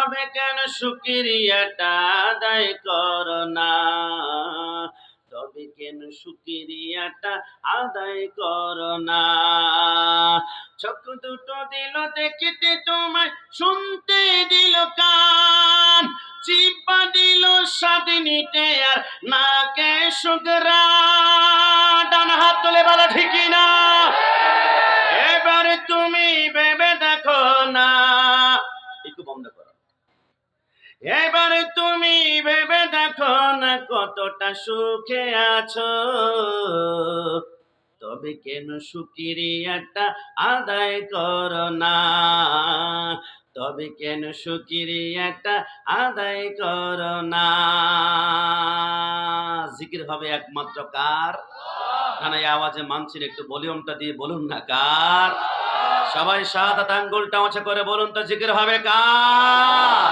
হবে কেন শুকরিয়াটা আদায় করো না, তবে কেন শুকরিয়াটা আদায় করো না। চোখ দুটো দিল দেখিতে তোমায়, শুনতে দিল কান, জিহ্বা দিল স্বাদ নিতে আর নাকে সুঘ্রাণ। ডান হাত তুলে বলো ঠিক না। এবারে তুমি ভেবে দেখো না, একটু বন্ধ করো। এবারে তুমি ভেবে দেখো না কতটা সুখে আছো, তবে কেন শুকরিয়াটা আদায় করো না, তবে কেন শুকরিয়াটা আদায় করো না। জিকির হবে একমাত্র কার? না না, এই আওয়াজে মানছেন, একটু ভলিউমটা দিয়ে বলুন না কার। সবাই শাহাদাত আঙ্গুলটা উঁচু করে বলুন তো, জিকির হবে কার?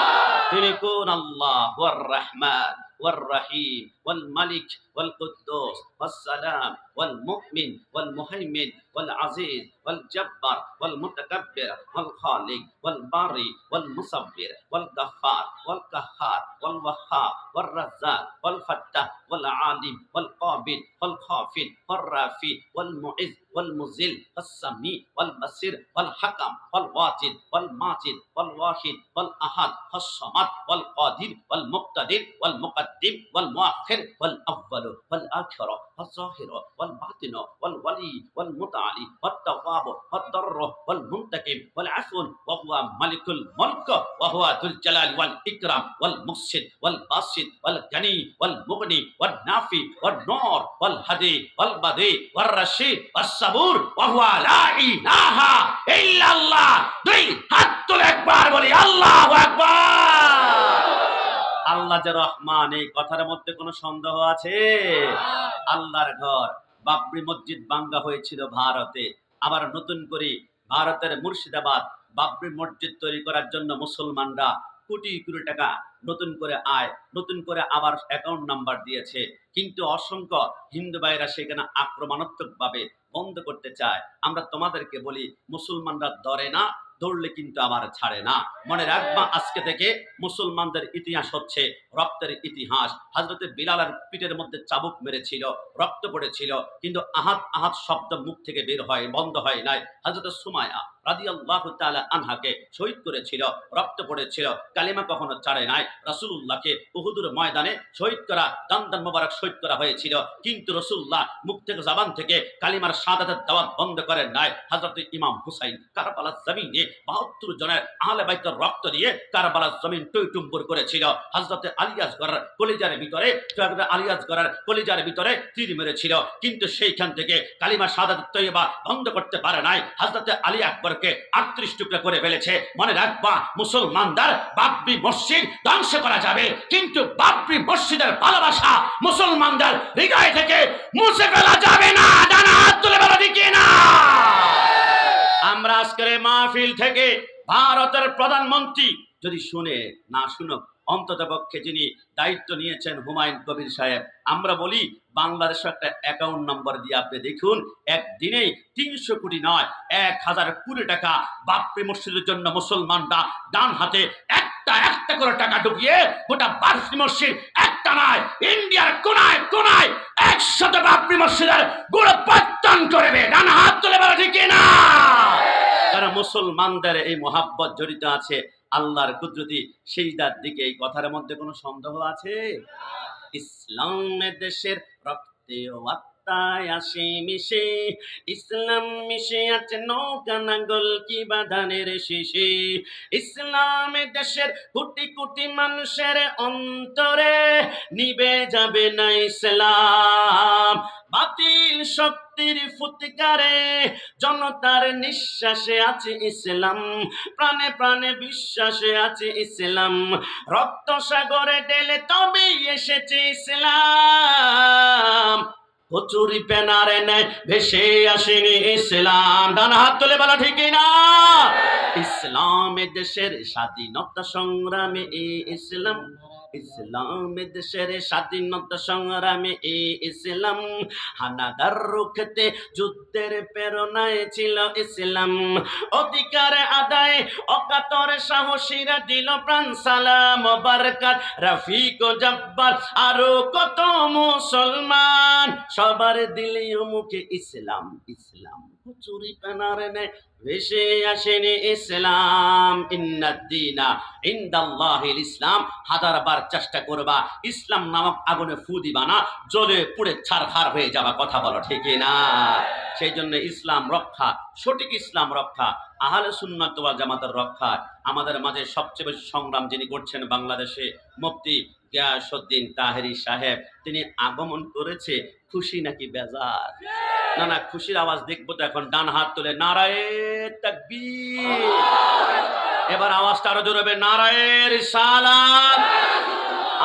তিনি কোন? আল্লাহ ওয়ার রহমান والرحيم والملك والقدوس والسلام والمؤمن والمهيمن والعزيز والجبار والمتكبر والخالق والباري والمصبر والغفار والقهار والوهاب والرزاق والفتاح والعالم والقابل والخافض والرافع والمعز والمذل والسميع والبصير والحكم والواجد والماجد والواحد والأحد والصمد والقادر والمقتدر والمقدم والمؤخر والأول والآخر والظاهر والباطن والولي والمتعالي والتواب والضر والمنتقم والعفو، وهو ملك الملك وهو ذو الجلال والإكرام والمحسن والباسط والغني والمغني والنافي والنور والهدي والبديع والرشيد والصبور، وهو لا إله إلا الله। দুই হাত তুলে একবার বলি আল্লাহু আকবার। আল্লাহ যে রহমান, এই কথার মধ্যে কোনো সন্দেহ আছে? আল্লাহর ঘর বাবরি মসজিদ ভাঙ্গা হয়েছিল ভারতে, আবার নতুন করে ভারতের মুর্শিদাবাদ বাবরি মসজিদ তৈরি করার জন্য মুসলমানরা কোটি কোটি টাকা নতুন করে আয়, নতুন করে আবার অ্যাকাউন্ট নাম্বার দিয়েছে, কিন্তু অসংখ্য হিন্দু ভাইরা সেখানে আক্রমণাত্মক ভাবে বন্ধ করতে চায়। আমরা তোমাদেরকে বলি, মুসলমানরা ধরে না, দৌড়লে কিন্তু আবার ছাড়ে না। মনে রাখবা, আজকে থেকে মুসলমানদের ইতিহাস হচ্ছে রক্তের ইতিহাস। হযরতে বিলালের পিঠের মধ্যে চাবুক মেরেছিল, রক্ত পড়েছিল, কিন্তু আহাত আহাত শব্দ মুখ থেকে বের হয়, বন্ধ হয় নাই। হযরতে সুমাইয়া রাদিয়াল্লাহু তাআলা আনহাকে শহীদ করেছিল, রক্ত পড়েছিল, কালিমা কখনো ছাড়ে নাই। রাসূলুল্লাহকে উহুদের ময়দানে শহীদ করা, দান্দান মোবারক শহীদ করা হয়েছিল, কিন্তু রাসূলুল্লাহ মুখ থেকে, জবান থেকে কালিমার শাহাদাতের দাওয়াত বন্ধ করেন নাই। হযরত ইমাম হুসাইন কারবালার জমিনে ৭২ জনের আহলে বাইতের রক্ত দিয়ে কারবালার জমিন টইটুম্বুর করেছিল। হযরতে আলী আসগরের কলিজার ভিতরে, আলী আসগরের কলিজার ভিতরে তীর মেরেছিল, কিন্তু সেইখান থেকে কালিমা শাহাদাত তৈয়বা বন্ধ করতে পারে নাই। হযরতে আলী আকবরকে ৩৮ টুকরা করে ফেলেছে। মনে রাখবা, মুসলমানদের বাবরি মসজিদ ধ্বংস করা যাবে, কিন্তু বাবরি মসজিদের ভালোবাসা মুসলমানদের হৃদয় থেকে মুছে ফেলা যাবে না। ডানা হাত তুলে বলো ঠিক না। আমরা আজকের মাহফিল থেকে ভারতের প্রধানমন্ত্রী যদি শুনে, না শুনুক, অন্তত পক্ষে যিনি দায়িত্ব নিয়েছেন হুমায়ুন কবির সাহেব, আমরা বলি বাংলাদেশে একটা অ্যাকাউন্ট নাম্বার দিয়ে আপনি দেখুন, একদিনেই ৩০০ কোটি নয়, ১,০০০ কোটি টাকা বাবরি মসজিদের জন্য মুসলমানরা ডান হাতে একটা করে টাকা ঢুকিয়ে গোটা বাবরি মসজিদ, একটা নয়, ইন্ডিয়ার কোনায় কোনায় ১০০ বাবরি মসজিদের গোড়াপত্তন করবে। ডান হাত তুলে বলো ঠিক না। কারণ মুসলমানদের এই মহাব্বত জড়িত আছে আল্লাহর কুদরতি সিজদার দিকে। এই কথার মধ্যে কোনো সন্দেহ আছে? ইসলামের দেশের রক্তে ও আত্মায় আসে মিশে, ইসলাম মিশে আছে নৌকা নাঙ্গল কি বাঁধানের শেষে। ইসলামের দেশের কোটি কোটি মানুষের অন্তরে নিবে যাবে না ইসলাম। বাতিল শক্তির ফুৎকারে জনতার নিঃশ্বাসে আছে ইসলাম, প্রাণে প্রাণে বিশ্বাসে আছে ইসলাম। রক্ত সাগরে ঢেলে তবেই এসেছে ইসলাম, কচুরি পেনারে নেয় ভেসে আসেনি ইসলাম। ডানা হাত তুলে বলা ঠিক না। ইসলামের দেশের স্বাধীনতা সংগ্রামে ইসলাম, ইসলাম দেশের স্বাধীনতা সংগ্রামে ইসলাম, হানাদার রুখতে যুদ্ধের প্রেরণায় ছিল ইসলাম, অধিকার আদায় অকাতর সাহসীরা দিল প্রাণ সালাম বারকাত, রফিক ও জব্বার আরো কত মুসলমান সবার দিলে মুখে ইসলাম ইসলাম, চুরি পেনার নেই ভেসে আসেনি ইসলাম। ইন্নাদ্দীনা ইনদাল্লাহিল ইসলাম, হাজারবার চেষ্টা করবা ইসলাম নামক আগুনে ফু দিবা না, জ্বলে পুড়ে ছারখার হয়ে যাবা। কথা বলো ঠিক না? সেই জন্য ইসলাম রক্ষা, সঠিক ইসলাম রক্ষা, আহলে সুন্নাত ওয়াল জামাতের রক্ষা আমাদের মাঝে সবচেয়ে বেশি সংগ্রাম যিনি করছেন বাংলাদেশে, মুফতি গিয়াসউদ্দিন তাহেরি সাহেব। তিনি আগমন করেছে, খুশি নাকি বেজার? না না, খুশির আওয়াজ দেখবো তো এখন। ডান হাত তুলে নারায়ে তাকবীর। এবার আওয়াজটা আরো জোরে হবে, নারায়ে রিসালাত।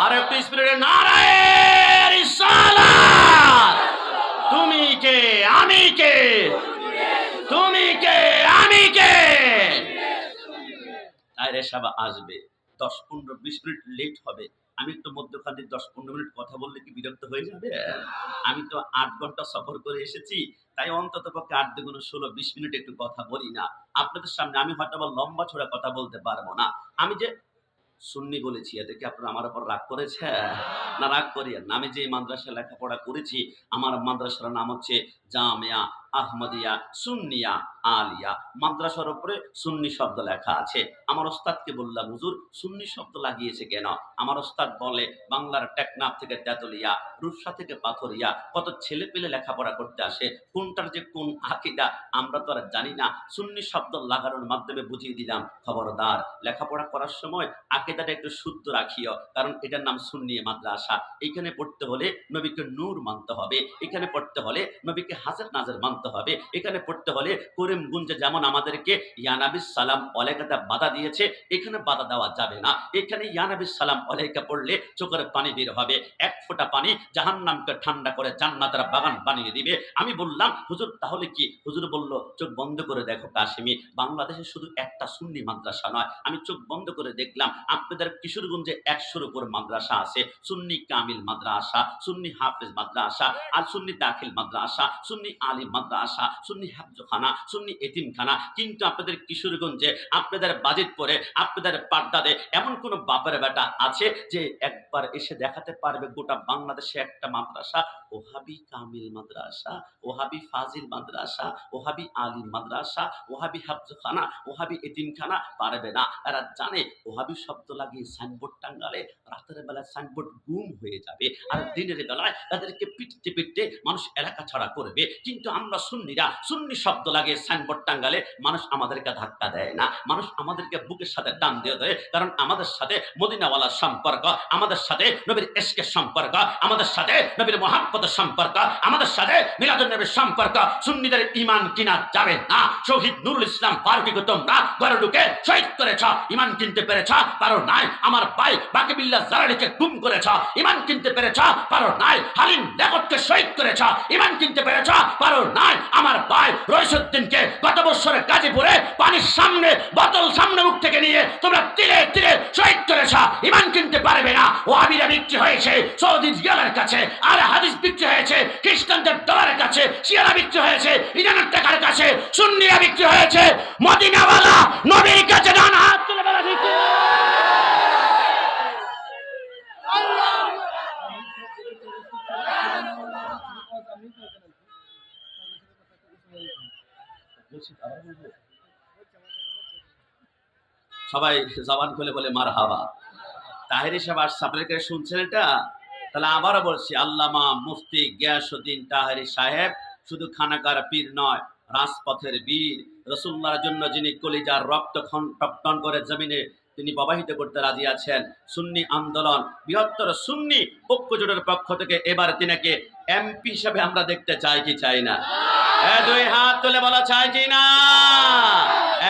আর একটু স্পিরিটে, নারায়ে রিসালাত। তুমি কে আমি কে, তুমি কে আমি কে। তাইরে সাহেব আসবে 10-15-20 মিনিট লেট হবে। আমি একটু মধ্যখানে 10-15 মিনিট কথা বললে কি বিরক্ত হয়ে যাবে? আমি তো 8 ঘন্টা সফর করে এসেছি, তাই অন্তত পক্ষে 8 দুগুণ 16-20 মিনিট একটু কথা বলি না আপনাদের সামনে। আমি হয়তো আবার লম্বা ছড়া কথা বলতে পারবো না। আমি যে সুন্নি বলেছি, এতে কি আপনারা আমার উপর রাগ করেছে? না, রাগ করিয়েন না। আমি যে মাদ্রাসায় লেখাপড়া করেছি, আমার মাদ্রাসার নাম হচ্ছে জামিয়া আহমদিয়া সুন্নিয়া আলিয়া। মাদ্রাসার উপরে সুন্নি শব্দ লেখা আছে। আমার ওস্তাদকে বললাম, হুজুর সুন্নি শব্দ লাগিয়েছে কেন? আমার ওস্তাদ বলে, বাংলার টেকনাফ থেকে তেতুলিয়া, রূপসা থেকে পাথরিয়া কত ছেলে পেলে লেখাপড়া করতে আসে, কোনটার যে কোন আকীদা আমরা তো আর জানি না। সুন্নি শব্দ লাগানোর মাধ্যমে বুঝিয়ে দিলাম, খবরদার লেখাপড়া করার সময় আকীদাটা একটু শুদ্ধ রাখিও, কারণ এটার নাম সুন্নি মাদ্রাসা। এখানে পড়তে হলে নবীকে নূর মানতে হবে, এখানে পড়তে হলে নবীকে হাজার নাজের মানতে হবে, এখানে পড়তে হলে করিমগঞ্জে যেমন আমাদেরকে ইয়া নবী সালাম আলাইকা বাধা দিয়েছে, এখানে বাধা দেওয়া যাবে না। এখানে ইয়া নবী সালাম আলাইকা পড়লে চোখের পানি বের হবে, এক ফোঁটা পানি জাহান্নামকে ঠান্ডা করে জান্নাতের বাগান বানিয়ে দিবে। আমি বললাম, হুজুর তাহলে কি? হুজুর বলল, চোখ বন্ধ করে দেখো কাশিমি, বাংলাদেশে শুধু একটা সুন্নি মাদ্রাসা নয়। আমি চোখ বন্ধ করে দেখলাম, আপনাদের কিশোরগঞ্জে 100-র উপর মাদ্রাসা আছে। সুন্নি কামিল মাদ্রাসা, সুন্নি হাফেজ মাদ্রাসা, আর সুন্নি দাখিল মাদ্রাসা, সুন্নি আলিম মাদ্রাসা, সুন্নি হাফজখানা, সুন্নি এতিমখানা। কিন্তু আপনাদের কিশোরগঞ্জে, আপনাদের বাজিতপুরে, আপনাদের পাড্ডাতে এমন কোন বাপের বেটা আছে যে একবার এসে দেখাতে পারবে গোটা বাংলাদেশে একটা মাদ্রাসা ওহাবি কামিল মাদ্রাসা, ওহাবি ফাজিল মাদ্রাসা, ওহাবি আলিম মাদ্রাসা, ওহাবি হাফজখানা, ওহাবি এতিমখানা? পারবে না। এরা জানে ওহাবি শব্দ লাগিয়ে সাইনবোর্ড টাঙ্গালে রাতের বেলায় সাইনবোর্ড গুম হয়ে যাবে, আর দিনের বেলায় তাদেরকে পিটতে পিটতে মানুষ এলাকা ছাড়া করবে। কিন্তু আমরা সুন্নিরা সুন্নি শব্দ লাগিয়ে সাইনবোর্ড টাঙ্গালে মানুষ আমাদেরকে ধাক্কা দেয় না, মানুষ আমাদেরকে বুকের সাথে টান দিয়ে দেয়, কারণ আমাদের সাথে মদিনাওয়ালার সম্পর্ক, আমাদের সাথে নবীর ইশকের সম্পর্ক, আমাদের সাথে নবীর মুহাব্বতের সম্পর্ক, আমাদের সাথে মিলাদুন নবীর সম্পর্ক। সুন্নিদের ঈমান কিনা যাবে না। শহীদ নুরুল ইসলাম ফারুকীকে তোমরা ঘরে ঢুকে শহীদ করেছ, ঈমান কিনতে পেরেছ? পারো নাই। আমার ভাই বাকিবিল্লাহ জালালিকে গুম করেছ, ঈমান কিনতে পেরেছ? পারো নাই। হালিম লেখককে শহীদ করেছ, ঈমান কিনতে পেরেছ? পারো নাই। আমার ভাই রইসুদ্দিনকে গত বছরে গাজীপুরে পানির সামনে বোতল সামনে মুখ থেকে নিয়ে তোমরা তিলে তিলে শহীদ করেছ, ঈমান কিনতে পারবে না। ওয়াহাবিরা বিক্রি হয়েছে সৌদি রিয়ালের কাছে, আর হাদিস বিক্রি হয়েছে খ্রিস্টানদের ডলারের কাছে, শিয়ারা বিক্রি হয়েছে ইরানের টাকার কাছে, সুন্নিরা বিক্রি হয়েছে মদিনাওয়ালা নবীর কাছে। ডান হাত তুলে বলা ঠিক। সবাই জবান খুলে বলে মারহাবা। তাহেরি সাহেব আসছে, আপনাদের শুনছেন এটা? তাহলে আবারও বলছি, আল্লামা মুফতি গিয়াসউদ্দিন তাহেরি সাহেব শুধু খানাকার পীর নয়, রাজপথের বীর। রাসূলুল্লাহর জন্য যিনি কলিজার রক্ত টন করে জমিনে তিনি প্রবাহিত করতে রাজি আছেন। সুন্নি আন্দোলন, বৃহত্তর সুন্নি ঐক্যজোটের পক্ষ থেকে এবার তিনাকে এমপি হিসেবে আমরা দেখতে চাই কি চাই না? দুই হাত তুলে বলা চাই কি না?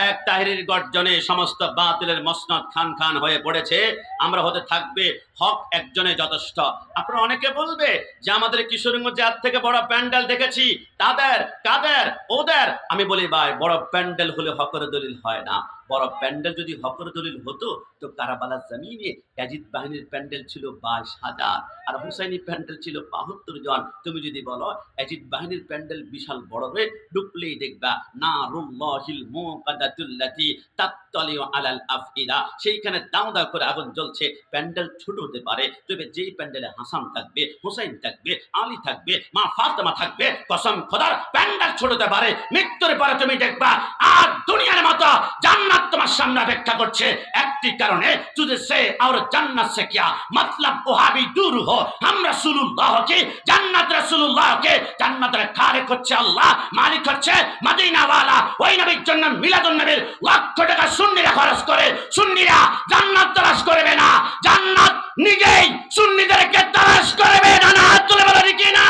এক তাহরির গর্জনে সমস্ত বাতিলের মসনদ খান খান হয়ে পড়েছে। আমরা হতে থাকবে হক একজনে যথেষ্ট। আপনারা অনেকে বলবে যে আমাদের কিশোরগঞ্জে এর থেকে বড় প্যান্ডেল দেখেছি, তাদের কাদের ওদের। আমি বলি ভাই, বড় প্যান্ডেল হলে হকের দলিল হয় না, বড় প্যান্ডেল যদি হকর দলিল হতো তো কারাবালার জমিনে ইয়াজিদ বাহিনীর প্যান্ডেল ছিল 22,000 আর হুসাইনি প্যান্ডেল ছিল 72 জন। তুমি যদি বলো ইয়াজিদ বাহিনীর প্যান্ডেল বিশাল বড় হয়ে ঢুকলেই দেখবা নারুল্লাহিল মুকাদ্দাতুল্লাতি তাত্তালিউ আলাল আফইদা, সেইখানে দাও দাও করে আগুন জ্বলছে। প্যান্ডেল ছোট হতে পারে, তবে যেই প্যান্ডেলে হাসান থাকবে, হুসাইন থাকবে, আলী থাকবে, মা ফাতেমা থাকবে, কসম খোদার প্যান্ডেল ছোট হতে পারে, মৃত্যুর পরে তুমি দেখবা আর দুনিয়ার মতো জান্নাত তোমার সামনে অপেক্ষা করছে। একটি কারণে তুঝে সে আর জান্নাত সে কিয়া मतलब ওহাবি দূর হো, हम রাসূলুল্লাহ কে জান্নাত, রাসূলুল্লাহ কে জান্নাতের খালিক হচ্ছে আল্লাহ, মালিক হচ্ছে মদিনা ওয়ালা। ওই নবীর জন্য মিলাদুন নবীর লক্ষ টাকা সুন্নিরা খরচ করে, সুন্নিরা জান্নাত তালাশ করবে না, জান্নাত নিজেই সুন্নিদেরকে তালাশ করবে না। না হাত তুলে বলো কি না?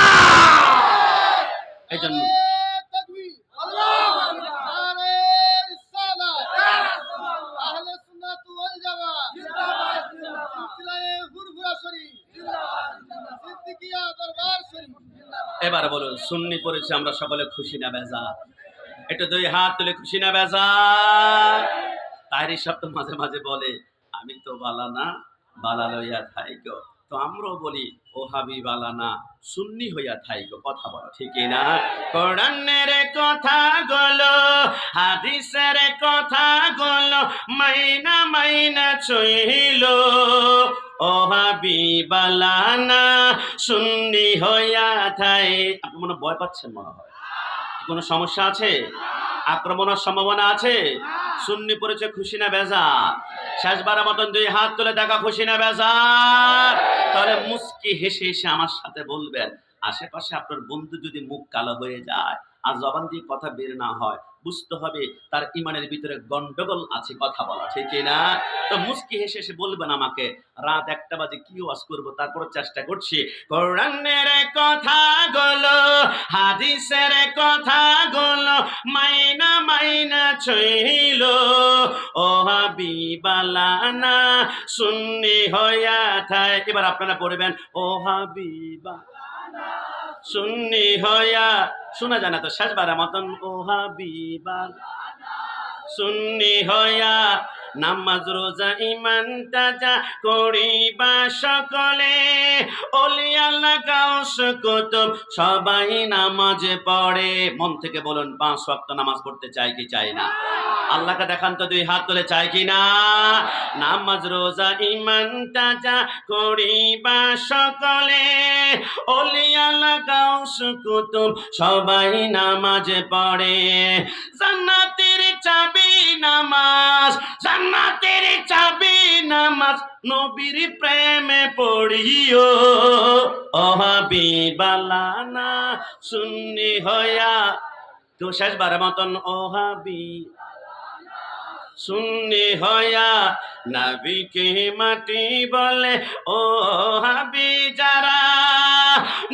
এই জন্য এবার বলুন সুন্নি পড়েছে আমরা সকলে খুশি না বেজার? একটু দুই হাত তুলে খুশি না বেজার? তাইরি সব তো মাঝে মাঝে বলে আমি তো বালা না, বালা লইয়া থাইকো। তো আমরাও বলি ও হাবি বালা না, সুন্নি হইয়া থাইকো। কথা বলো ঠিক না? কোরআনের কথা গুলো, হাদিসের কথা গুলো মাইনা মাইনা চইল, ও হাবি বালা না, সুন্নি হইয়া থাই। আপনি মনে ভয় পাচ্ছেন মনে হয়? কোনো সমস্যা আছে? আক্রমণের সম্ভাবনা আছে? সুন্নি পড়েছে খুশি না বেজার? শেষবারের মতন দুই হাত তুলে দেখা খুশি না বেজার? তাহলে মুস্কি হেসে হেসে আমার সাথে বলবেন। আশেপাশে আপনার বন্ধু যদি মুখ কালো হয়ে যায় আর জবান দিয়ে কথা বের না হয়, বুঝতে হবে তার ইমানের ভিতরে গন্ডগোল আছে। কথা বলা ঠিক না? তো মুস্কি হেসে হেসে বলবেন আমাকে। রাত 1টা বাজে কি ওয়াজ করবো, তারপর চেষ্টা করছি। কোরআনের কথা গুলো, হাদিসের কথা গুলো মাইনা মাইনা চইল, ও হাবিবালানা, সুন্নি হইয়া থাই। এবার আপনারা পড়বেন ও হাবিবা সুন্নি হইয়া, শোনা যায় না তো? শেষবারের মতন ও হাবিবা সুন্নি হইয়া নামাজ রোজা ইমান তাজা করিবা সকলে, ওলি আল্লাহ গাউস কুতুব সবাই নামাজ পড়ে। মন থেকে বলুন 5 ওয়াক্ত নামাজ পড়তে চাই কি চাই না? আল্লাহকে দেখান তো দুই হাত তুলে, চাই কি না? নামাজ রোজা ইমান তাজা করিবা সকলে, ওলি আল্লাহ গাউস কুতুব সবাই নামাজ পড়ে। জান্নাতের চাবি নামাজ, জান্নাতের চাবি নামাজ, নবীর প্রেমে পড়িও, ও হাবিবালানা, সুন্নি হইয়া। তো শেষবারের মতন ও হাবি সুন্নি হইয়া নবীকে মাটি বলে, ও হাবি যারা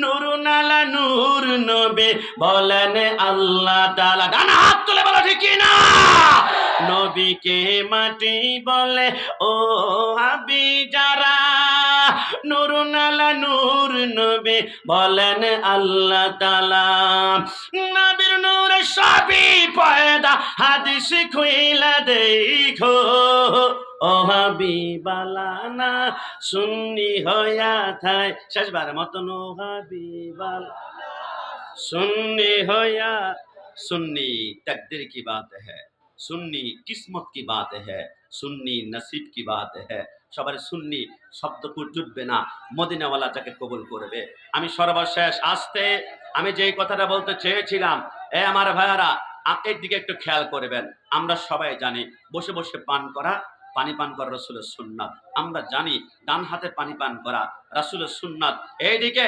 নুরুন আলা নূর নবী বলেন আল্লাহ তাআলা। ডান হাত তুলে বলো ঠিক না? নবীকে মাটি বলে, ও হাবি যারা নুরুন আলা নূর নবী বলেন আল্লাহ তাআলা। নবীর নূরে সবই পয়দা, হাদিস খুইলা দেখো, ও হাবিবালানা, সুন্নি হইয়া থাই। শেষবারের মতন ও হাবিবালানা, সুন্নি হইয়া। सुन्नी तकदीर की बात है, सुन्नी किस्मत की बात है, सुन्नी नसीब की बात है। সবার সুন্নি শব্দপুর জুটবে না, মদিনাওয়ালা যাকে কবুল করবে। আমি সর্বশেষ আসতে আমি যেই কথাটা বলতে চেয়েছিলাম, এ আমার ভাইয়ারা এর দিকে একটু খেয়াল করবেন। আমরা সবাই জানি বসে বসে পান করা, পানি পান করা রাসূলের সুন্নাত। আমরা জানি ডান হাতে পানি পান করা রাসূলের সুন্নাত। এইদিকে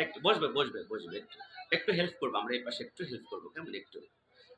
একটু বসবে বসবে বসবে, একটু একটু হেল্প করবো, আমরা এই পাশে একটু হেল্প করবো, কেমন? একটু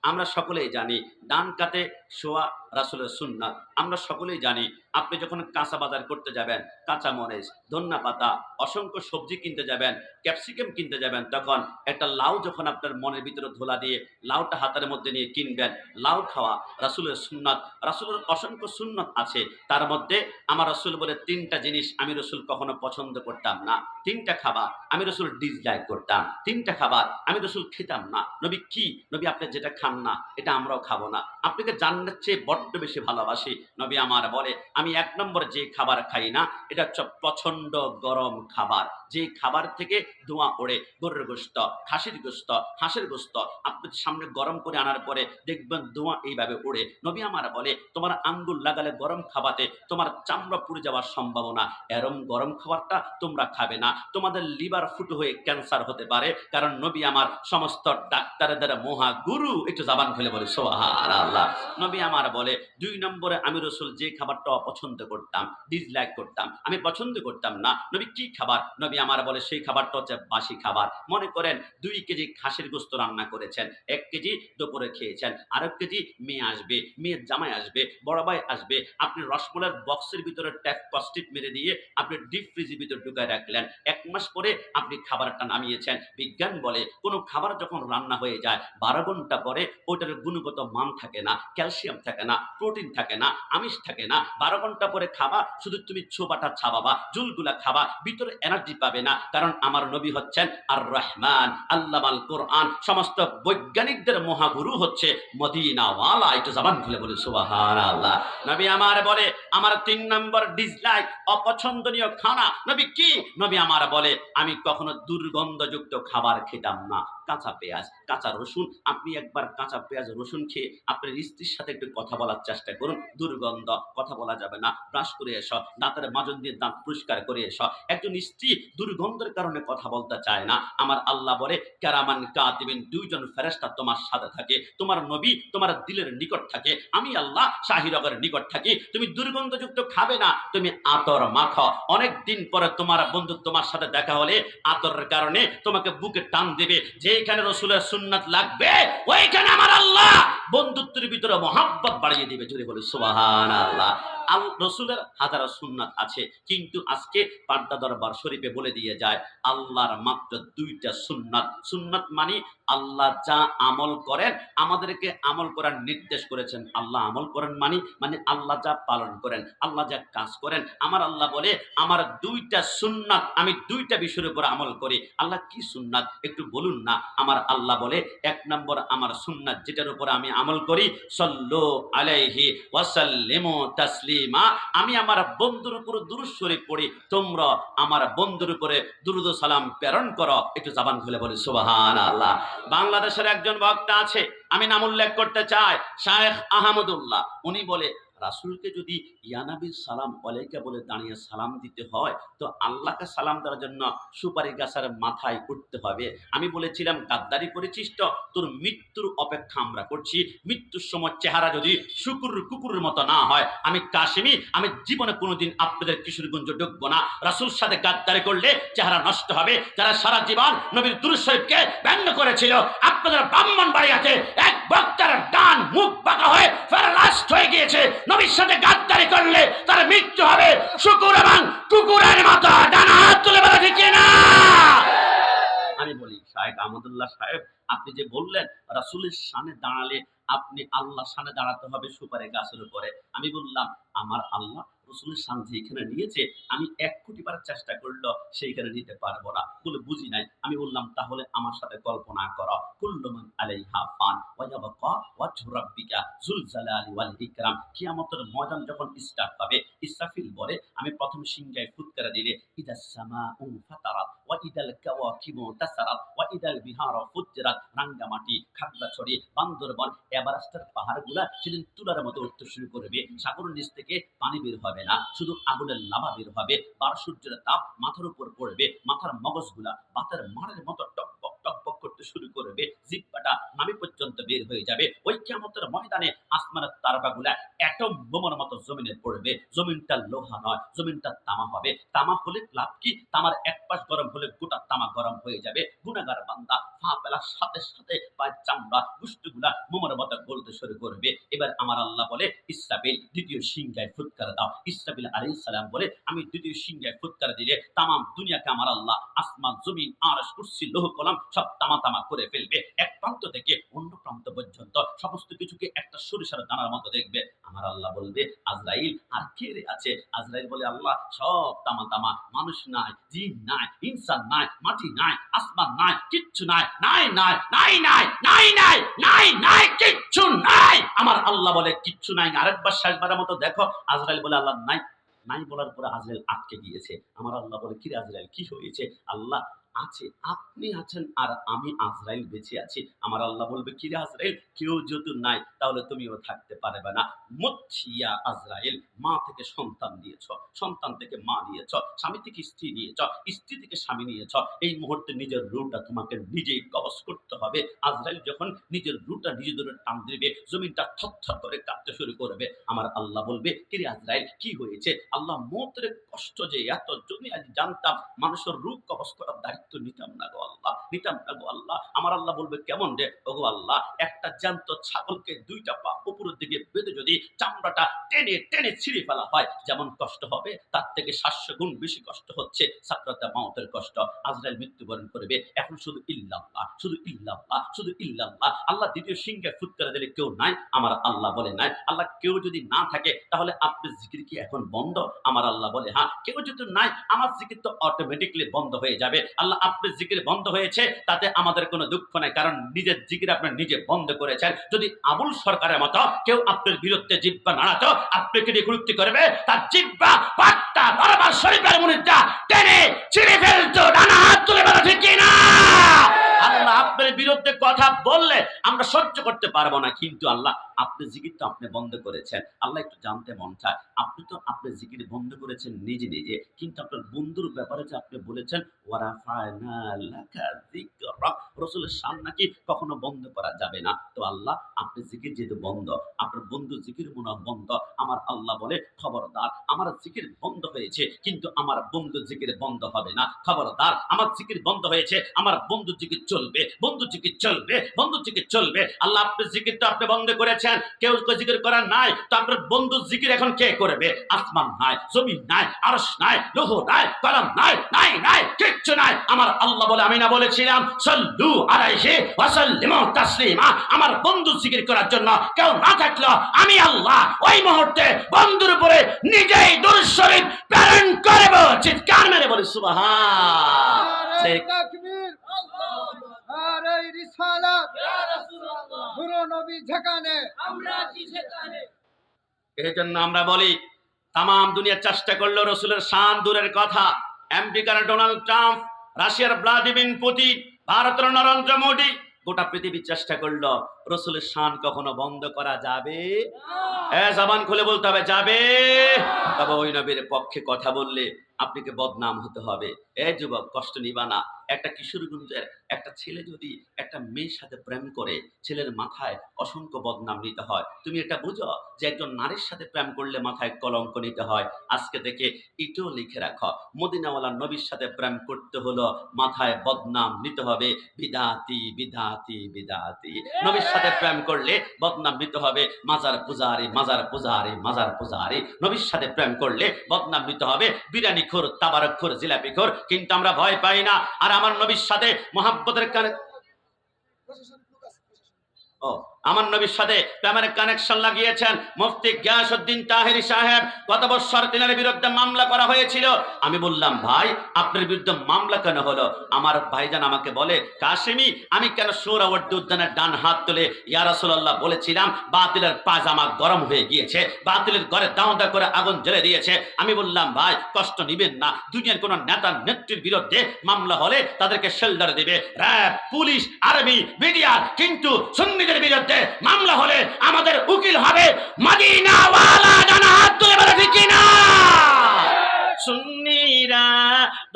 আমরা সকলেই জানি ডান কাতে শোয়া রাসূলের সুন্নাত। আমরা সকলেই জানি আপনি যখন কাঁচা বাজার করতে যাবেন, কাঁচা মরিচ, ধনিয়া পাতা, অসংখ্য সবজি কিনতে যাবেন, ক্যাপসিকাম কিনতে যাবেন, তখন একটা লাউ যখন আপনার মনের ভিতরে ধোলা দিয়ে লাউটা হাতের মধ্যে নিয়ে কিনবেন, লাউ খাওয়া রাসূলের সুন্নাত। রাসূলের অসংখ্য সুন্নাত আছে, তার মধ্যে আমার রাসূল বলে 3টা জিনিস আমি রাসূল কখনো পছন্দ করতাম না, 3টা খাবার আমি রাসূল ডিসলাইক করতাম, 3টা খাবার আমি রাসূল খেতাম না। নবী কি? নবী আপনি যেটা খান খান না, এটা আমরাও খাবো না, আপনাকে জান্নাতের চেয়ে বড্ড বেশি ভালোবাসি। নবী আমার বলে, আমি 1 নম্বরে যে খাবার খাই না, এটা হচ্ছে প্রচন্ড গরম খাবার। যে খাবার থেকে ধোঁয়া ওড়ে, গরুর গোশত, খাসির গোশত, হাঁসের গোশত আপনার সামনে গরম করে আনার পরে দেখবেন ধোঁয়া এইভাবে ওড়ে। নবী আমার বলে, তোমার আঙ্গুল লাগালে গরম খাবাতে তোমার চামড়া পুড়ে যাওয়ার সম্ভাবনা, এরম গরম খাবারটা তোমরা খাবে না, তোমাদের লিভার ফুটো হয়ে ক্যান্সার হতে পারে। কারণ নবী আমার সমস্ত ডাক্তারদের মহা গুরু। একটু জবান খুলে বলে সুবহানাল্লাহ। নবী আমার বলে, 2 নম্বরে আমি রাসূল যে খাবারটা অপছন্দ করতাম, ডিসলাইক করতাম, আমি পছন্দ করতাম না, নবী কি খাবার? নবী আমার বলে, সেই খাবারটা হচ্ছে বাসি খাবার। মনে করেন 2 কেজি খাসির গোশত রান্না করেছেন, 1 কেজি দুপুরে খেয়েছেন, আর 1 কেজি মেয়ে আসবে, মেয়ের জামাই আসবে, বড় ভাই আসবে, আপনি রসমলাইয়ের বক্সের ভিতরে ট্যাপ কস্টিপ মেরে দিয়ে আপনি ডিপ ফ্রিজের ভিতরে ঢুকায় রাখলেন। 1 মাস পরে আপনি খাবারটা নামিয়েছেন। বিজ্ঞান বলে, কোনো খাবার যখন রান্না হয়ে যায় 12 ঘন্টা পরে ওটার গুণগত মান থাকে না, ক্যালসিয়াম থাকে না, প্রোটিন থাকে না, আমিষ থাকে না। 12 ঘন্টা পরে খাবা, শুধু তুমি ছোবাটা ছাবাবা, জুলগুলা খাবা, ভিতরে এনার্জি পাবে না। কারণ আমার নবী হচ্ছেন আর রহমান, আল্লামাল কোরআন, সমস্ত বৈজ্ঞানিকদের মহাগুরু হচ্ছে মদিনাওয়ালা। একটু জবান খুলে বলে সুবহানাল্লাহ। নবী আমার বলে, আমার 3 নম্বর ডিসলাইক, অপছন্দনীয় খানা, নবী কি? নবী আমার বলে, আমি কখনো দুর্গন্ধযুক্ত খাবার খেতাম না। কাঁচা পেঁয়াজ, কাঁচা রসুন, আপনি একবার কাঁচা পেঁয়াজ রসুন খেয়ে আপনার স্ত্রীর সাথে একটু কথা বলার চেষ্টা করুন। দুর্গন্ধ, কথা বলা যাবে না, ব্রাশ করে এসো, দাঁতের মাজন দিয়ে দাঁত পরিষ্কার করে এসো। একজন স্ত্রী দুর্গন্ধের কারণে কথা বলতে চায় না, আমার আল্লাহ বলে, কারামান কাতিবিন, 2 জন ফেরেশতা তোমার সাথে থাকে। তোমার নবী তোমার দিলের নিকট থাকে, আমি আল্লাহ শাহিরগের নিকট থাকি। তুমি দুর্গন্ধযুক্ত খাবে না, তুমি আতর মাখো। অনেক দিন পরে তোমার বন্ধু তোমার সাথে দেখা হলে আতরের কারণে তোমাকে বুকে টান দেবে, যেখানে রাসূলের সুন্নাত লাগবে ওইখানে আমার আল্লাহ বন্ধুত্বের ভিতরে মহব্বত বাড়িয়ে দিবে। জোরে বলে সুবহানাল্লাহ। রাসূলের হাজারো সুন্নাত আছে, কিন্তু আজকে পাড্ডা দরবার শরীফে বলে দিয়ে যায় আল্লাহর মাত্র 2টা সুন্নাত। সুন্নাত মানে আল্লাহ যা আমল করেন, আমাদেরকে আমল করার নির্দেশ করেছেন। আল্লাহ আমল করেন মানে আল্লাহ যা পালন করেন, আল্লাহ যা কাজ করেন, আমার আল্লাহ বলে, আমার 2টা সুন্নাত, আমি 2টা বিষয়ের উপর আমল করি। আল্লাহ কি সুন্নাত একটু বলুন না। আমার আল্লাহ বলে, 1 নম্বর আমার সুন্নাত যেটার উপর আমি আমল করি, সাল্লু আলাইহি ওয়া সাল্লিমু তাসলিমা, আমি আমার বন্ধুর উপর দুরূদ শরীফ পড়ি, তোমরা আমার বন্ধুর উপরে দুরূদ ও সালাম প্রেরণ করো। একটু জবান খুলে বলি সুবহানাল্লাহ। বাংলাদেশের একজন বক্তা আছে, আমি নাম উল্লেখ করতে চাই, শায়েখ আহমদুল্লাহ। উনি বলে, রাসূলকে যদি ইয়া নবী সালাম আলাইকা বলে দাঁড়িয়ে সালাম দিতে হয়, তো আল্লাহকে সালাম দেওয়ার জন্য সুপারি গাছের মাথায় উঠতে হবে। আমি বলেছিলাম, গাদ্দারি করেছিস তো, তোর মৃত্যুর অপেক্ষা আমরা করছি। মৃত্যুর সময় চেহারা যদি কুকুরের মতো না হয়, আমি কাশিমি, আমি জীবনে কোনোদিন আপনাদের কিশোরগঞ্জ ঢুকবো না। রাসূল সাথে গাদ্দারি করলে চেহারা নষ্ট হবে। যারা সারা জীবন নবীর দুরূদ শরীফকে ব্যঙ্গ করেছিল, আপনাদের ব্রাহ্মণবাড়িয়াতে এক বক্তার ডান মুখ বাঁকা হয়ে প্যারালাইজড হয়ে গিয়েছে। নবীর সাথে গাদ্দারি করলে তার মৃত্যু হবে শুকুর এবং কুকুরের মতো। ডানা হাত তুলে বলে ঠিক না? আমি বলি, শায়েখ আহমদুল্লাহ সাহেব, আপনি যে বললেন রাসূলের শানে দাঁড়ালে আপনি আল্লাহর শানে দাঁড়াতে হবে সুপারি গাছের উপরে। আমি বললাম, আমার আল্লাহ রাসূলের শান যেখানে নিয়েছে, আমি 1 কোটি বার চেষ্টা করলেও সেইখানে নিতে পারবো না। বলে বুঝি নাই। আমি বললাম, তাহলে আমার সাথে কল্পনা করো, কুল্লু মান আলাইহা ফান ওয়া ইয়াবকা ওয়াজহু রাব্বিকা যুল জালালি ওয়াল ইকরাম। কিয়ামতের ময়দান যখন স্টার্ট হবে, ইসরাফিল বলে, আমি প্রথম সিংহায় ফুৎকার দিলে, ইদাস সামাউ ফাতারাত ওয়া ইদাল কাওয়াকিবু তাসারাত ওয়া ইদাল বিহারু ফুজ্জিরাত, রাঙ্গামাটি, খাগড়াছড়ি, বান্দরবান, এভারেস্টের পাহাড়গুলা সেদিন তুলার মতো উঠতে শুরু করবে। সাগরের নিচ থেকে পানি বের হবে না, শুধু আগুনের লাভা বের হবে। 12 সূর্যের তাপ মাথার উপর পড়বে, মাথার মগজগুলা বাতের মারের মতো টকবক টকবক করতে শুরু করবে, জিহ্বাটা নাভি পর্যন্ত বের হয়ে যাবে। ওই কিয়ামতের ময়দানে আসমানের তারকাগুলা অ্যাটম বোমার মতো জমিনে পড়বে। জমিনটা লোহা নয়, জমিনটা তামা হবে। তামা হলে লাভ কি? তামার এক পাশ গরম হলে গোটা তামা গরম হয়ে যাবে। গুনাহগার বান্দা পা ফেলার সাথে সাথে পায়ের চামড়া গোষ্ঠীগুলা মোমের মতো গলতে শুরু করবে। এবার আমার আল্লাহ বলে, ইসরাফিল, 2য় সিংহায় ফুৎকার দাও। ইসরাফিল আলাইহিস সালাম বলে, আমি 2য় সিংহায় ফুৎকার দিলে তামাম দুনিয়াকে আমার আল্লাহ, আসমান, জমিন, আরশ, কুরসি, লৌহ কলম সব তামার তামা করে ফেলবে। এক প্রান্ত থেকে অন্য প্রান্ত পর্যন্ত সমস্ত কিছুকে একটা সরিষার দানার মতো দেখবে। আমার আল্লাহ বলবে, আজরাইল আর কে রে আছে? আজরাইল বলে, আল্লাহ সব তামা, মানুষ নাই, জিন নাই, ইনসান নাই, মাটি নাই, আসমান নাই, কিচ্ছু নাই, নাই, কিচ্ছু নাই। আমার আল্লাহ বলে, কিচ্ছু নাই। আরেকবার শেষবারের মতো দেখো। আজরাইল বলে, আল্লাহ নাই বলার পরে আজরাইল আটকে গিয়েছে। আমার আল্লাহ বলে, কি রে আজরাইল, কি হয়েছে? আল্লাহ, আছে, আপনি আছেন আর আমি আজরাইল বেঁচে আছি। আমার আল্লাহ বলবে, কি রে আজরাইল, কেউ যদি নাই তাহলে তুমিও থাকতে পারবে না। মুছিয়া আজরাইল, মা থেকে সন্তান নিয়েছ, সন্তান থেকে মা নিয়েছ, স্বামী থেকে স্ত্রী নিয়েছ, স্ত্রী থেকে স্বামী নিয়েছ। এই মুহূর্তে নিজের রূহটা তোমাকে নিজেই কবজ করতে হবে। আজরাইল যখন নিজের রূহটা নিজে ধরে টান দিবে, জমিনটা থরথর করে কাঁপতে শুরু করবে। আমার আল্লাহ বলবে, কি রে আজরাইল, কি হয়েছে? আল্লাহ, মৌতের কষ্ট যে এত, যদি আজ জানতাম মানুষের রূহ কবজ করার দায়িত্ব নিতাম না গো আল্লাহ, নিতাম না গো আল্লাহ। আমার আল্লাহ বলবে, কেমন রে? ওগো আল্লাহ, একটা জ্যান্ত ছাগলকে দুইটা পা উপরের দিকে বেঁধে যদি চামড়াটা টেনে টেনে ছিঁড়ে ফেলা হয়, যেমন কষ্ট হবে তার থেকে 700 গুণ বেশি কষ্ট হচ্ছে সাকরাতে মাউতের কষ্ট। আজরাইল মৃত্যুবরণ করবে। এখন শুধু ইল্লাল্লাহ, শুধু ইল্লাল্লাহ, শুধু ইল্লাল্লাহ। আল্লাহ দ্বিতীয় সিংহে ফুৎ করে দিলে কেউ নাই? আমার আল্লাহ বলে নাই। আল্লাহ, কেউ যদি না থাকে তাহলে আপনার জিকির কি এখন বন্ধ? আমার আল্লাহ বলে, হ্যাঁ, কেউ যদি নাই আমার জিকির তো অটোমেটিকলি বন্ধ হয়ে যাবে। আল্লাহ, আপনার জিকির বন্ধ হয়েছে তাতে আমাদের কোনো দুঃখ নাই, কারণ নিজের জিকির আপনি নিজে বন্ধ করেছেন। যদি আবুল সরকারের মতো কেউ আপনার বিরুদ্ধে জিহ্বা নাড়াতো, আপনাকে দিয়ে গুরুত্ব করবে, তার জিহ্বা পাট্টা দরবার শরীফের মুনিদা টেনে ছিঁড়ে ফেলতো। ডানা হাত তুলে বলো, ঠিক কি না? আল্লাহ আপনার বিরুদ্ধে কথা বললে আমরা সহ্য করতে পারবো না, কিন্তু আল্লাহ আপনার জিকির তো আপনি বন্ধ করেছেন। আল্লাহ একটু জানতে মন চায়, আপনি তো আপনার জিকির বন্ধ করেছেন নিজে নিজে, কিন্তু আপনার বন্ধুর ব্যাপারে যে আপনি বলেছেন ওয়ারাফা'না লাকা যিকরাক, রাসূলের শান নাকি কখনো বন্ধ করা যাবে না। তো আল্লাহ, আপনি জিকির যেহেতু বন্ধ, আপনার বন্ধু জিকির মনে বন্ধ। আমার আল্লাহ বলে, খবরদার, আমার জিকির বন্ধ হয়েছে কিন্তু আমার বন্ধু জিকির বন্ধ হবে না। খবরদার, আমার জিকির বন্ধ হয়েছে, আমার বন্ধু জিকির চলবে, বন্ধু জিকির চলবে, বন্ধু জিকির চলবে। আল্লাহ, আপনার জিকির তো আপনি বন্ধ করেছেন, কেউ জিকির করার নাই, তো আপনার বন্ধু জিকির এখন কে করবে? আসমান নাই, জমিন নাই, আরশ নাই, লৌহ নাই, কলম নাই, কিচ্ছু নাই। আমার আল্লাহ বলে, আমি না বলেছিলাম সাল্লু আলাইহি ওয়া সাল্লিমু তাসলিমা? আমার বন্ধু জিকির করার জন্য কেউ না থাকলো আমি আল্লাহ ওই মুহূর্তে বন্ধুর উপরে নিজেই দুরূদ শরীফ প্রেরণ করব। চিৎকার মেরে বলি সুবহান। তাকবীর, আরে রিসালাত, ইয়া রাসূলুল্লাহ, গুরু নবী যেখানে আমরা আছি সেখানে। এই জন্য আমরা বলি, তাম দুনিয়া চেষ্টা করলো রসুলের শান দূরের কথা, আমেরিকার ডোনাল্ড ট্রাম্প, রাশিয়ার ভ্লাদিমির পুতিন, ভারতের নরেন্দ্র মোদী, গোটা পৃথিবী চেষ্টা করলো, রসুলের শান কখনো বন্ধ করা যাবে? জবান খুলে বলতে হবে, যাবে? তবে ওই নবীর পক্ষে কথা বললে আপনাকে বদনাম হতে হবে। যুবক, কষ্ট নিবা না। একটা কিশোরগঞ্জের একটা ছেলে যদি একটা মেয়ের সাথে প্রেম করে, ছেলের মাথায় অসংখ্য বদনাম নিতে হয়। তুমি এটা বুঝো যে একজন নারীর সাথে প্রেম করলে মাথায় কলঙ্ক নিতে হয়। আজকে থেকে এটাও লিখে রাখো, মদিনাওয়ালা নবীর সাথে প্রেম করতে হলো মাথায় বদনাম নিতে হবে। বিদাতি বিদাতি বিদাতি। নবীর সাথে প্রেম করলে বদনাম নিতে হবে মাজার পূজারি, মাজার পূজারি, মাজার পূজারি। নবীর সাথে প্রেম করলে বদনাম নিতে হবে বিরিয়ানি খোর, তাবারক খোর, জিলাপি খোর। কিন্তু আমরা ভয় পাই না। আর আমার নবীর সাথে মহাব্বতের কারণে আমার নবীর সাথে প্রেমের কানেকশন লাগিয়েছেন মুফতি গিয়াসউদ্দিন তাহেরি সাহেব। গত বছর তিনের বিরুদ্ধে মামলা করা হয়েছিল। আমি বললাম, ভাই আপনার বিরুদ্ধে মামলা কেন হলো? আমার ভাইজান আমাকে বলে, কাশিমি, আমি কেন সোহরাওয়ার্দী উদ্যানের ডান হাত তুলে ইয়া রাসূলুল্লাহ বলেছিলাম বাতিলের পাজামা গরম হয়ে গিয়েছে, বাতিলের ঘরে দাউদা করে আগুন জ্বেলে দিয়েছে। আমি বললাম, ভাই কষ্ট নিবেন না, দুনিয়ার কোন নেতা নেত্রীর বিরুদ্ধে মামলা হলে তাদেরকে শেল্টার দেবে র‍্যাব, পুলিশ, আর্মি, বিডিআর, কিন্তু সুন্নিদের বিরুদ্ধে মামলা হলে আমাদের উকিল হবে মদিনাওয়ালা। ডানা হাত তুলে বলে, ঠিক কি না? সুন্নিরা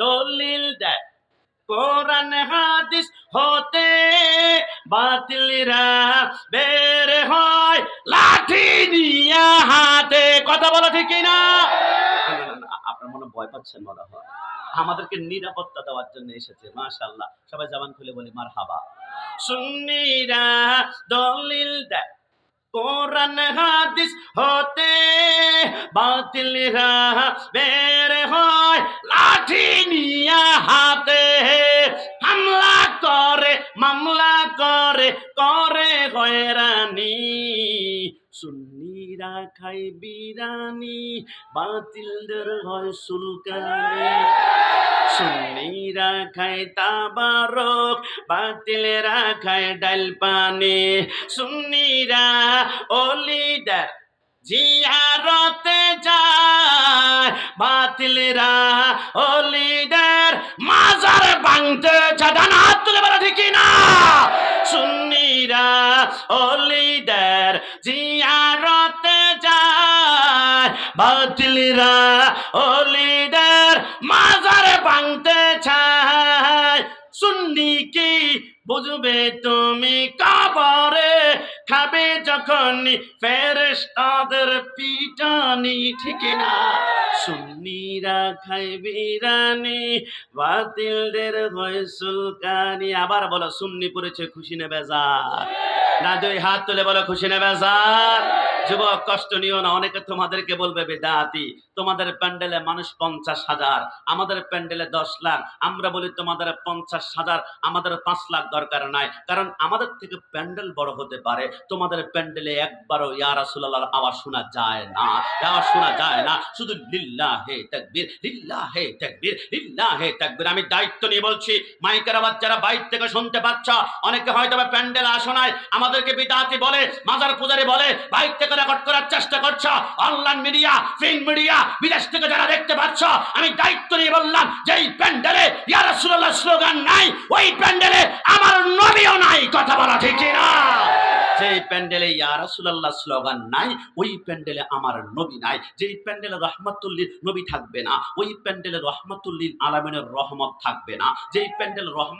দলিল দেয় কোরআন হাদিস হতে, বাতিলরা বের হয় লাঠি নিয়ে হাতে। কথা বলো, ঠিক কি না? আপনার মনে ভয় পাচ্ছেন মনে হয়? আমাদেরকে নিরাপত্তা দেওয়ার জন্য এসেছে। মাশাআল্লাহ, সবাই জবান খুলে বলি মারহাবা। সুন্নিরা দলিল দেয় কোরআন হাদিস হতে, বাতিলরা বের হয় লাঠি নিয়ে হাতে, হামলা করে খায় বিরানি, বাতিলদের হয় সুলকানি। সুন্নিরা খায় তাবারক, বাতিলেরা খায় ডাল পানি। সুন্নিরা অলিদের জিয়ারতে যায়, বাতিলেরা অলিদের মাজার ভাঙতে যায়। ডান হাত তুলে বলো ঠিক না? সুন্নিরা অলিদের জিয়ারতে যায়, বাতিলেরা অলিদের মাজার ভাঙতে চায়। সুন্নি কি বুঝবে তুমি কবরে, খাবে যখন ফেরেশতাদের পিটানি, ঠিক না? সুন্নিরা খায় বিরানি, বাতিলদের হয় সুলকানি। আবার বলো, সুন্নি পড়েছে খুশি না বেজার? না, দুই হাত তুলে বলো খুশি না বেজার? যুবক কষ্ট নিও না, অনেকে তোমাদেরকে বলবে বেদাতি, তোমাদের প্যান্ডেলে মানুষ 50,000, আমাদের প্যান্ডেলে 10 লাখ। আমরা বলি তোমাদের 50,000, আমাদের 5 লাখ দরকার নাই, কারণ আমাদের থেকে প্যান্ডেল বড় হতে পারে। তোমাদের প্যান্ডেলে একবারও ইয়া রাসূলুল্লাহর আওয়াজ শোনা যায় না, আওয়াজ শোনা যায় না, শুধু লিল্লাহে তাকবীর, লিল্লাহে তাকবীর, লিল্লাহে তাকবীর। আমি দায়িত্ব নিয়ে বলছি, মাইকের আওয়াজ যারা বাইরে থেকে শুনতে পাচ্ছ, অনেকে হয়তো প্যান্ডেল আসো নাই, আমাদেরকে বিদাতি বলে, মাজার পূজারি বলে, বাইরে থেকে রেকর্ড করার চেষ্টা করছ, অনলাইন মিডিয়া, প্রিন্ট মিডিয়া, বিদেশ থেকে যারা দেখতে পাচ্ছ, আমি দায়িত্ব নিয়ে বললাম যে এই প্যান্ডেলে ইয়া রাসূলুল্লাহ স্লোগান নাই, ওই প্যান্ডেলে আমার নবীও নাই। কথা বলা ঠিক না? যেই প্যান্ডেলে ইয়া রাসূলুল্লাহ স্লোগান নাই, ওই প্যান্ডেলে আমার নবী নাই। যেই প্যান্ডেলে রাহমাতুল লিল নবী থাকবে না, ওই প্যান্ডেলে রাহমাতুল লিল আলামিনের রহমত থাকবে না। যেই প্যান্ডেল